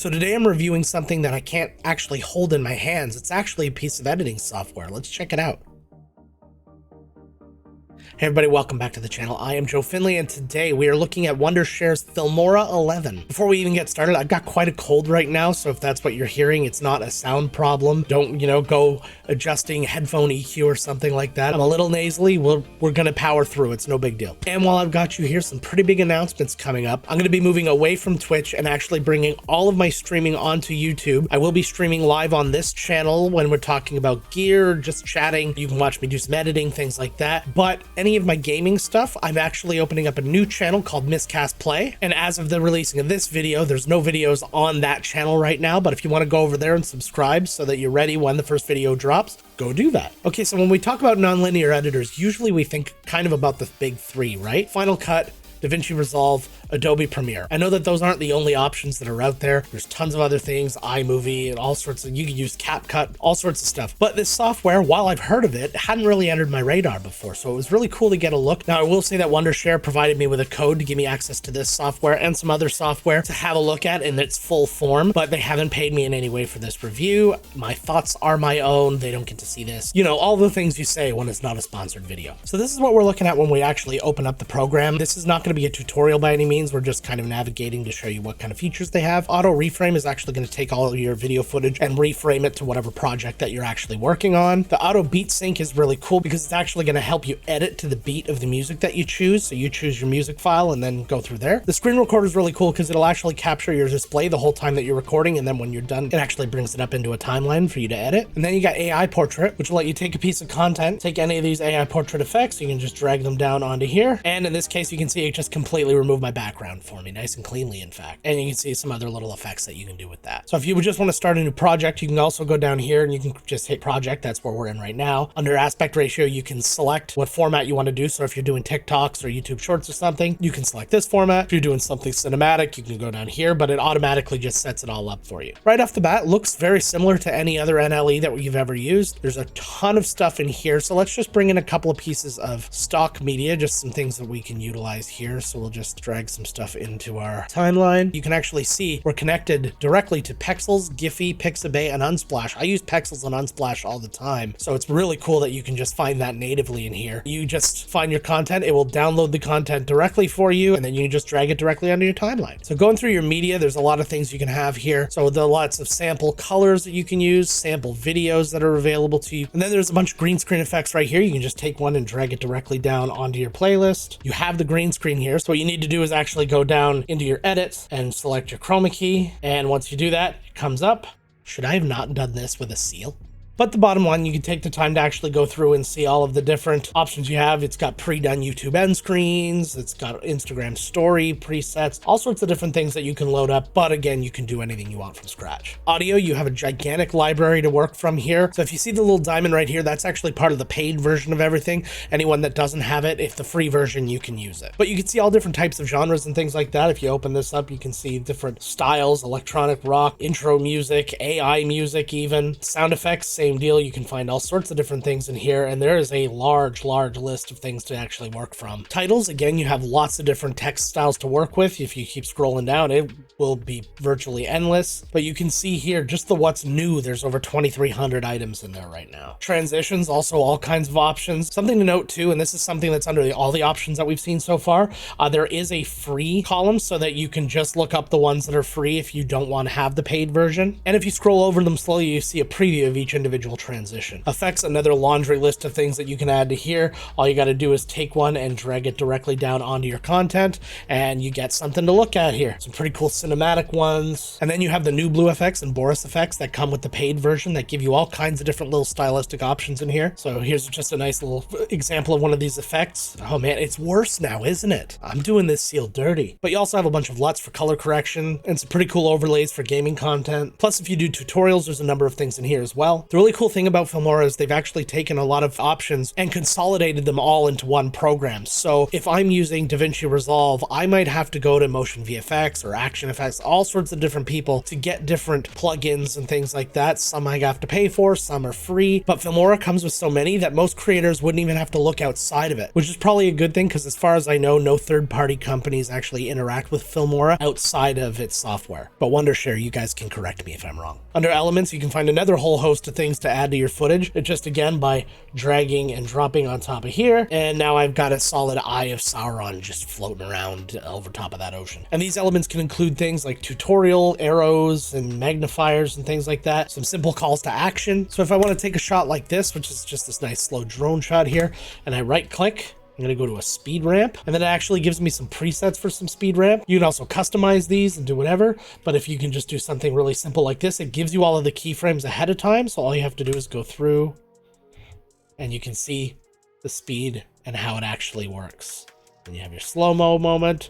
So today I'm reviewing something that I can't actually hold in my hands. It's actually a piece of editing software. Let's check it out. Hey everybody, welcome back to the channel. I am Joe Finley, and today we are looking at Wondershare's Filmora 11. Before we even get started, I've got quite a cold right now, so if that's what you're hearing, it's not a sound problem. Don't, go adjusting headphone EQ or something like that. I'm a little nasally. We're gonna power through. It's no big deal. And while I've got you here, some pretty big announcements coming up. I'm gonna be moving away from Twitch and actually bringing all of my streaming onto YouTube. I will be streaming live on this channel when we're talking about gear, just chatting. You can watch me do some editing, things like that. But any of my gaming stuff, I'm actually opening up a new channel called Miscast Play. And as of the releasing of this video, there's no videos on that channel right now. But if you want to go over there and subscribe so that you're ready when the first video drops, go do that. Okay, so when we talk about nonlinear editors, usually we think kind of about the big three, right? Final Cut, DaVinci Resolve, Adobe Premiere. I know that those aren't the only options that are out there. There's tons of other things, iMovie and all sorts of, you can use CapCut, all sorts of stuff. But this software, while I've heard of it, hadn't really entered my radar before. So it was really cool to get a look. Now I will say that Wondershare provided me with a code to give me access to this software and some other software to have a look at in its full form, but they haven't paid me in any way for this review. My thoughts are my own. They don't get to see this. All the things you say when it's not a sponsored video. So this is what we're looking at when we actually open up the program. This is not going to be a tutorial by any means. We're just kind of navigating to show you what kind of features they have. Auto reframe is actually going to take all of your video footage and reframe it to whatever project that you're actually working on. The auto beat sync is really cool because it's actually going to help you edit to the beat of the music that you choose. So you choose your music file and then go through there. The screen recorder is really cool because it'll actually capture your display the whole time that you're recording, and then when you're done, it actually brings it up into a timeline for you to edit. And then you got AI portrait, which will let you take a piece of content, take any of these AI portrait effects, you can just drag them down onto here. And in this case, you can see it just completely removed my background for me, nice and cleanly, in fact. And you can see some other little effects that you can do with that. So if you would just want to start a new project, you can also go down here and you can just hit project. That's where we're in right now. Under aspect ratio, you can select what format you want to do. So if you're doing TikToks or YouTube shorts or something, you can select this format. If you're doing something cinematic, you can go down here, but it automatically just sets it all up for you. Right off the bat, looks very similar to any other NLE that you've ever used. There's a ton of stuff in here. So let's just bring in a couple of pieces of stock media, just some things that we can utilize here. So we'll just drag some stuff into our timeline. You can actually see we're connected directly to Pexels, Giphy, Pixabay, and Unsplash. I use Pexels and Unsplash all the time, so it's really cool that you can just find that natively in here. You just find your content, it will download the content directly for you, and then you can just drag it directly onto your timeline. So going through your media, there's a lot of things you can have here. So there are lots of sample colors that you can use, sample videos that are available to you, and then there's a bunch of green screen effects right here. You can just take one and drag it directly down onto your playlist. You have the green screen here, so what you need to do is actually go down into your edits and select your chroma key, and once you do that, it comes up. Should I have not done this with a seal? But the bottom line, you can take the time to actually go through and see all of the different options you have. It's got pre-done YouTube end screens, it's got Instagram story presets, all sorts of different things that you can load up. But again, you can do anything you want from scratch. Audio, you have a gigantic library to work from here. So if you see the little diamond right here, that's actually part of the paid version of everything. Anyone that doesn't have it, if the free version, you can use it. But you can see all different types of genres and things like that. If you open this up, you can see different styles, electronic rock, intro music, AI music even, sound effects, same deal. You can find all sorts of different things in here, and there is a large list of things to actually work from. Titles, again, you have lots of different text styles to work with. If you keep scrolling down, it will be virtually endless, but you can see here just the what's new. There's over 2,300 items in there right now. Transitions, also all kinds of options. Something to note too, and this is something that's under all the options that we've seen so far, there is a free column so that you can just look up the ones that are free if you don't want to have the paid version. And if you scroll over them slowly, you see a preview of each individual transition. Effects, another laundry list of things that you can add to here. All you got to do is take one and drag it directly down onto your content, and you get something to look at here. Some pretty cool cinematic ones. And then you have the new blue effects and Boris effects that come with the paid version that give you all kinds of different little stylistic options in here. So here's just a nice little example of one of these effects. Oh man, it's worse now, isn't it? I'm doing this seal dirty. But you also have a bunch of LUTs for color correction and some pretty cool overlays for gaming content. Plus, if you do tutorials, there's a number of things in here as well. The really cool thing about Filmora is they've actually taken a lot of options and consolidated them all into one program. So if I'm using DaVinci Resolve, I might have to go to Motion VFX or Action Effects, all sorts of different people to get different plugins and things like that. Some I have to pay for, some are free, but Filmora comes with so many that most creators wouldn't even have to look outside of it, which is probably a good thing because as far as I know, no third-party companies actually interact with Filmora outside of its software. But Wondershare, you guys can correct me if I'm wrong. Under Elements, you can find another whole host of things to add to your footage. It's just, again, by dragging and dropping on top of here, and now I've got a solid Eye of Sauron just floating around over top of that ocean. And these elements can include things like tutorial, arrows, and magnifiers and things like that. Some simple calls to action. So if I want to take a shot like this, which is just this nice slow drone shot here, and I right click, I'm going to go to a speed ramp, and then it actually gives me some presets for some speed ramp. You can also customize these and do whatever, but if you can just do something really simple like this, it gives you all of the keyframes ahead of time. So all you have to do is go through and you can see the speed and how it actually works. Then you have your slow-mo moment,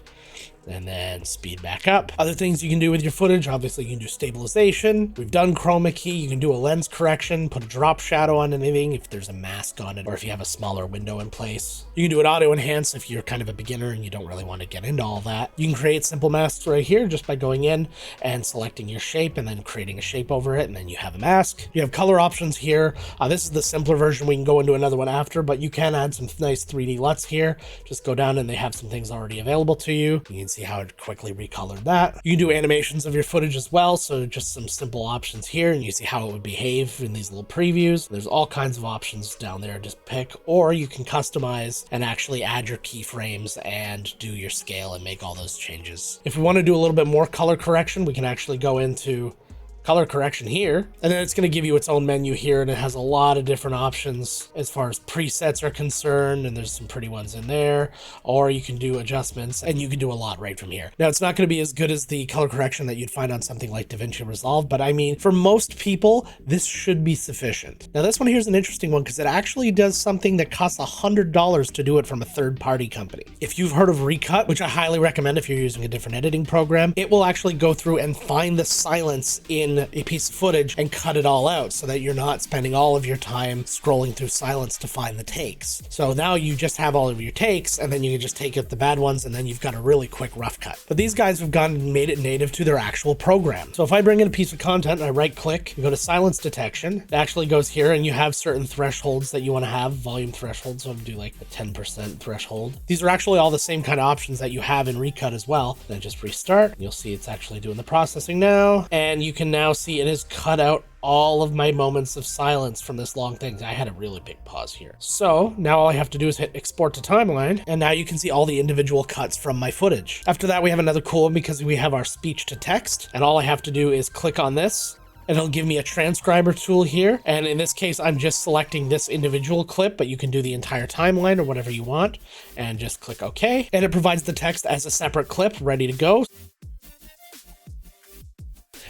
and then speed back up. Other things you can do with your footage, obviously you can do stabilization. We've done chroma key. You can do a lens correction, put a drop shadow on anything if there's a mask on it, or if you have a smaller window in place. You can do an auto enhance if you're kind of a beginner and you don't really want to get into all that. You can create simple masks right here just by going in and selecting your shape and then creating a shape over it, and then you have a mask. You have color options here. This is the simpler version. We can go into another one after, but you can add some nice 3D LUTs here. Just go down and they have some things already available to you. You can see how it quickly recolored that. You can do animations of your footage as well, so just some simple options here, and you see how it would behave in these little previews. There's all kinds of options down there, just pick, or you can customize and actually add your keyframes and do your scale and make all those changes. If we want to do a little bit more color correction, we can actually go into color correction here, and then it's going to give you its own menu here, and it has a lot of different options as far as presets are concerned, and there's some pretty ones in there, or you can do adjustments, and you can do a lot right from here. Now, it's not going to be as good as the color correction that you'd find on something like DaVinci Resolve, but I mean, for most people, this should be sufficient. Now, this one here's an interesting one because it actually does something that costs $100 to do it from a third-party company. If you've heard of Recut, which I highly recommend if you're using a different editing program, it will actually go through and find the silence in a piece of footage and cut it all out so that you're not spending all of your time scrolling through silence to find the takes. So now you just have all of your takes, and then you can just take out the bad ones, and then you've got a really quick rough cut. But these guys have gone and made it native to their actual program. So if I bring in a piece of content and I right click, you go to silence detection, it actually goes here, and you have certain thresholds that you want to have, volume thresholds. So I'm gonna do like a 10% threshold. These are actually all the same kind of options that you have in Recut as well. Then just restart. You'll see it's actually doing the processing now, and you can now see it has cut out all of my moments of silence from this long thing. I had a really big pause here. So now all I have to do is hit export to timeline, and now you can see all the individual cuts from my footage. After that, we have another cool one because we have our speech to text, and all I have to do is click on this, and it'll give me a transcriber tool here. And in this case, I'm just selecting this individual clip, but you can do the entire timeline or whatever you want, and just click OK. And it provides the text as a separate clip ready to go.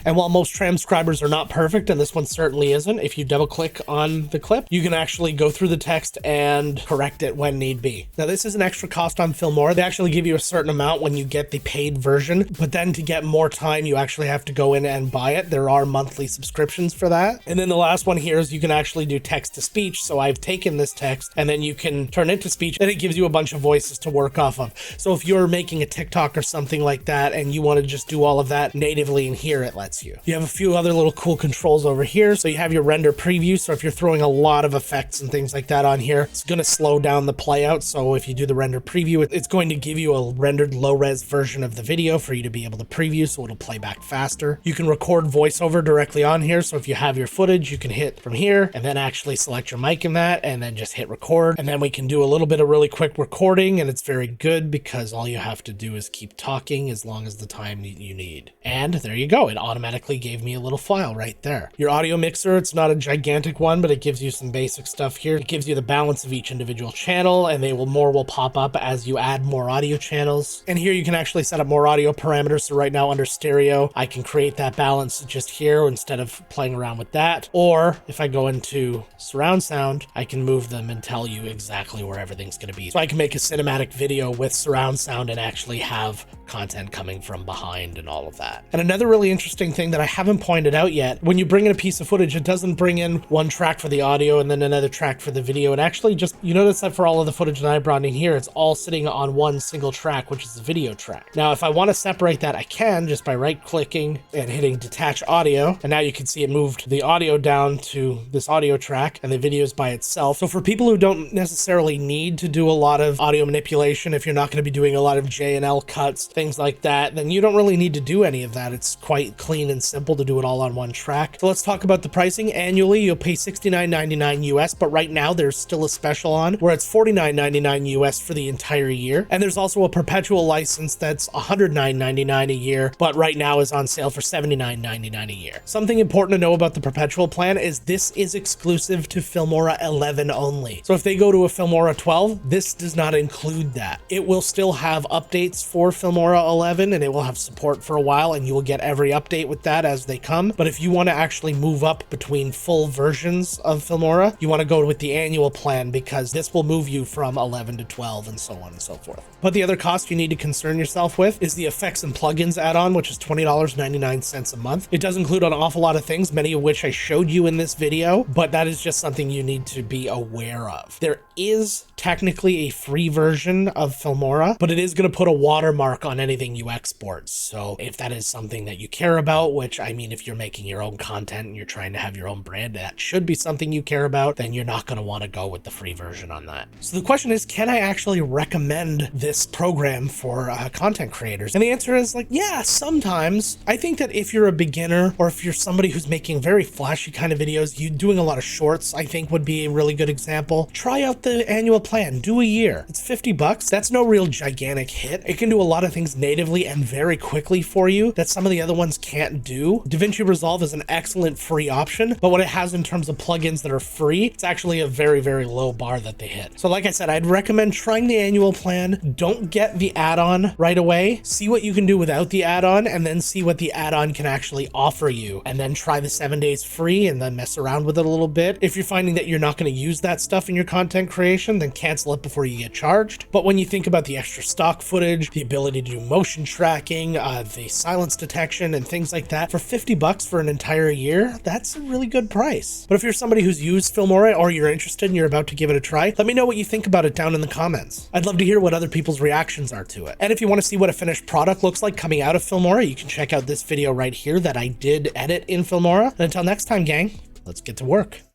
And while most transcribers are not perfect, and this one certainly isn't, if you double click on the clip, you can actually go through the text and correct it when need be. Now, this is an extra cost on Filmora. They actually give you a certain amount when you get the paid version, but then to get more time, you actually have to go in and buy it. There are monthly subscriptions for that. And then the last one here is you can actually do text to speech. So I've taken this text and then you can turn it to speech, and it gives you a bunch of voices to work off of. So if you're making a TikTok or something like that, and you want to just do all of that natively in here, it lets you. You have a few other little cool controls over here. So you have your render preview. So if you're throwing a lot of effects and things like that on here, it's going to slow down the playout. So if you do the render preview, it's going to give you a rendered low-res version of the video for you to be able to preview, so it'll play back faster. You can record voiceover directly on here. So if you have your footage, you can hit from here and then actually select your mic in that and then just hit record. And then we can do a little bit of really quick recording, and it's very good because all you have to do is keep talking as long as the time you need. And there you go. It automatically gave me a little file right there. Your audio mixer, it's not a gigantic one, but it gives you some basic stuff here. It gives you the balance of each individual channel, and more will pop up as you add more audio channels. And here you can actually set up more audio parameters. So right now under stereo, I can create that balance just here instead of playing around with that. Or if I go into surround sound, I can move them and tell you exactly where everything's going to be. So I can make a cinematic video with surround sound and actually have content coming from behind and all of that. And another really interesting thing that I haven't pointed out yet, when you bring in a piece of footage, it doesn't bring in one track for the audio and then another track for the video. It actually just, you notice that for all of the footage that I brought in here, it's all sitting on one single track, which is the video track. Now, if I want to separate that, I can just by right-clicking and hitting detach audio. And now you can see it moved the audio down to this audio track and the video is by itself. So for people who don't necessarily need to do a lot of audio manipulation, if you're not going to be doing a lot of J and L cuts, things like that, then you don't really need to do any of that. It's quite clean and simple to do it all on one track. So let's talk about the pricing. Annually, you'll pay $69.99 US, but right now there's still a special on where it's $49.99 US for the entire year. And there's also a perpetual license that's $109.99 a year, but right now is on sale for $79.99 a year. Something important to know about the perpetual plan is this is exclusive to Filmora 11 only. So if they go to a Filmora 12, this does not include that. It will still have updates for Filmora 11 and it will have support for a while and you will get every update with that as they come. But if you want to actually move up between full versions of Filmora, you want to go with the annual plan because this will move you from 11 to 12 and so on and so forth. But the other cost you need to concern yourself with is the effects and plugins add-on, which is $20.99 a month. It does include an awful lot of things, many of which I showed you in this video, but that is just something you need to be aware of. There is technically a free version of Filmora, but it is going to put a watermark on anything you export. So if that is something that you care about, which I mean, if you're making your own content and you're trying to have your own brand, that should be something you care about, then you're not going to want to go with the free version on that. So the question is, can I actually recommend this program for content creators? And the answer is like, yeah, sometimes. I think that if you're a beginner or if you're somebody who's making very flashy kind of videos, you doing a lot of shorts, I think would be a really good example. Try out the annual plan, do a year. It's $50. That's no real gigantic hit. It can do a lot of things natively and very quickly for you that some of the other ones can't do. DaVinci Resolve is an excellent free option, but what it has in terms of plugins that are free, it's actually a very, very low bar that they hit. So like I said, I'd recommend trying the annual plan. Don't get the add-on right away. See what you can do without the add-on and then see what the add-on can actually offer you. And then try the 7 days free and then mess around with it a little bit. If you're finding that you're not going to use that stuff in your content creation, then cancel it before you get charged. But when you think about the extra stock footage, the ability to do motion tracking, the silence detection and things like that, for $50 for an entire year, that's a really good price. But if you're somebody who's used Filmora or you're interested and you're about to give it a try, let me know what you think about it down in the comments. I'd love to hear what other people's reactions are to it. And if you want to see what a finished product looks like coming out of Filmora, you can check out this video right here that I did edit in Filmora. And until next time, gang, let's get to work.